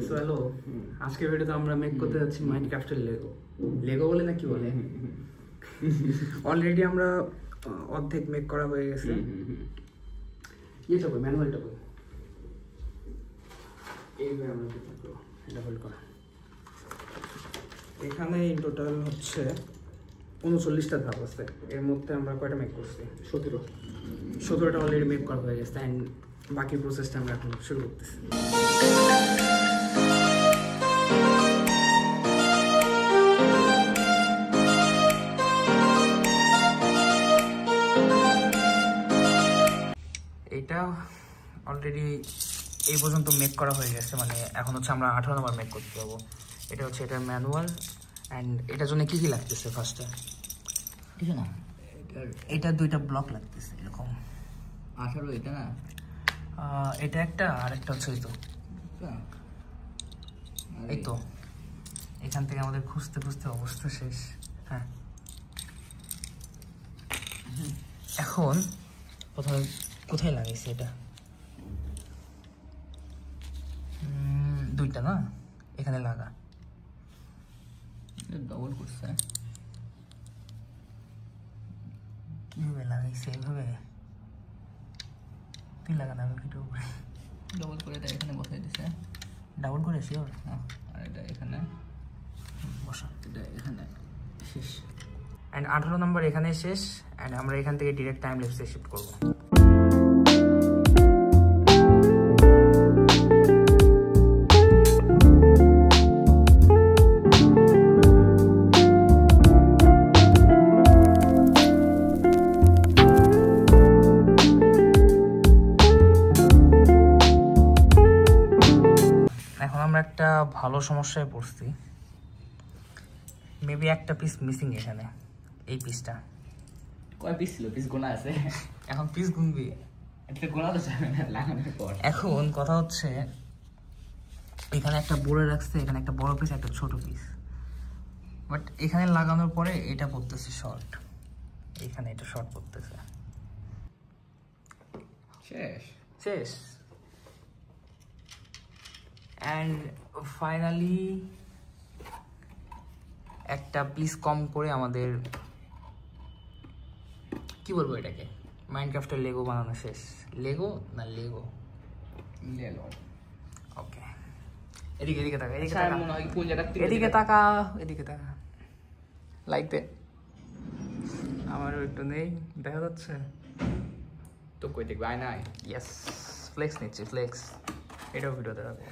So hello, আজকের ভিডিওতে আমরা মেক করতে যাচ্ছি মাইনক্রাফটের লেগো বলে না কি বলে, অলরেডি আমরা অর্ধেক মেক করা হয়ে গেছে। ইয়েটা কই, ম্যানুয়ালটা কই, এইভাবে আমরা এটা হোল্ড করা। এখানে ইন টোটাল হচ্ছে 39টা ধাপ আছে, এর মধ্যে আমরা কয়টা মেক করছি? 17টা অলরেডি মেক করা হয়ে গেছে। অ্যান্ড বাকি প্রসেসটা আমরা এখন শুরু করতেছি। এটা অলরেডি এই পর্যন্ত মেক করা হয়ে গেছে, মানে এখন হচ্ছে আমরা 18 নম্বর মেক করতে যাবো। এটা হচ্ছে এটার ম্যানুয়াল। অ্যান্ড এটার জন্য কী কী লাগতেছে? ফার্স্টে কিছু না, এটা 2টা ব্লক লাগতেছে এরকম 18। এটা না, এটা একটা, আরেকটা হচ্ছে এই তো এখান থেকে আমাদের খুঁজতে খুঁজতে অবস্থা শেষ। হ্যাঁ, এখন প্রথমে কোথায় লাগাইছে এটা? 2টা না, এখানে লাগা। ডবল করছে, কিভাবে লাগাইছে? এইভাবে তুই লাগানো ভিডিও করে ডবল করে এটা এখানে বসাই দিছে। ডাবল করে শিওর? হ্যাঁ, আর এটা এখানে বসা, এটা এখানে শেষ। অ্যান্ড 18 নম্বর এখানে শেষ। অ্যান্ড আমরা এখান থেকে ডিরেক্ট টাইম ল্যাপসে শিফট করবো। এখন আমরা একটা ভালো সমস্যায় পড়ছি। মেবি একটা পিস মিসিং এখানে, এই পিসটা। কয় পিস ছিল? পিস গোনা আছে, এখন পিস গুনবি, এটা গোনা তো যাবে না লাগানোর পর। এখন কথা হচ্ছে এখানে একটা বড় রাখছে, এখানে একটা বড় পিস, একটা ছোট পিস। বাট এখানে লাগানোর পরে এটা পড়তেছে শর্ট, এখানে এটা শর্ট পড়তেছে। শেষ শেষ। অ্যান্ড ফাইনালি একটা পিস কম করে আমাদের কি বলবো এটাকে, মাইনক্রাফটের লেগো বানানো শেষ। লেগো না লেগো লেগো। ওকে, এদিকে এদিকে তাকা, এদিকে তাকা, মনে হয় কোন জায়গা থেকে, এদিকে তাকা, এদিকে তাকা, লাইক দে। আমারও একটু নেই, দেখা যাচ্ছে তো? কই দেখবে? আয় না। ইয়েস, ফ্লেক্স নিচ্ছি, ফ্লেক্স। এটাও ভিডিওতে রাখবো।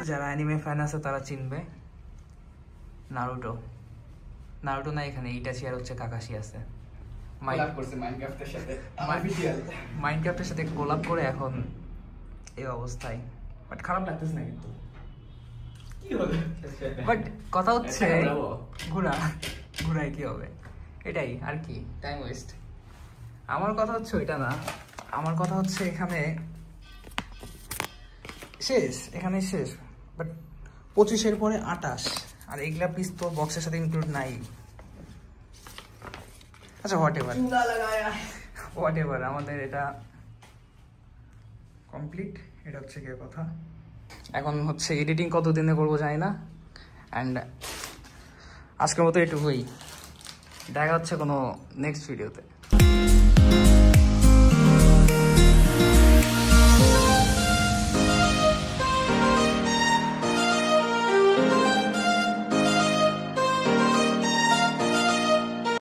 যারা অ্যানিমে ফ্যান আছে তারা চিনবে নারুটো। নারুটো না, এখানে ইটাচি আর হচ্ছে কাকাশি আছে। মাইনক্রাফটের সাথে কোলাব করে এখন এই অবস্থায়। বাট খারাপ লাগতেছে না কিন্তু। বাট কথা হচ্ছে ঘুরায় কি হবে, এটাই আর কি, টাইম ওয়েস্ট। আমার কথা হচ্ছে ওইটা না, আমার কথা হচ্ছে এখানে শেষ, এখানে শেষ। বাট 25-এর পরে 28, আর এইগুলা পিস তো বক্সের সাথে ইনক্লুড নাই। আচ্ছা, হোয়াট এভার, আমাদের এটা কমপ্লিট। এটা হচ্ছে কি কথা, এখন হচ্ছে এডিটিং কতদিনে করবো জানি না। অ্যান্ড আজকের মতো এটুকুই, দেখা হচ্ছে কোনো নেক্সট ভিডিওতে।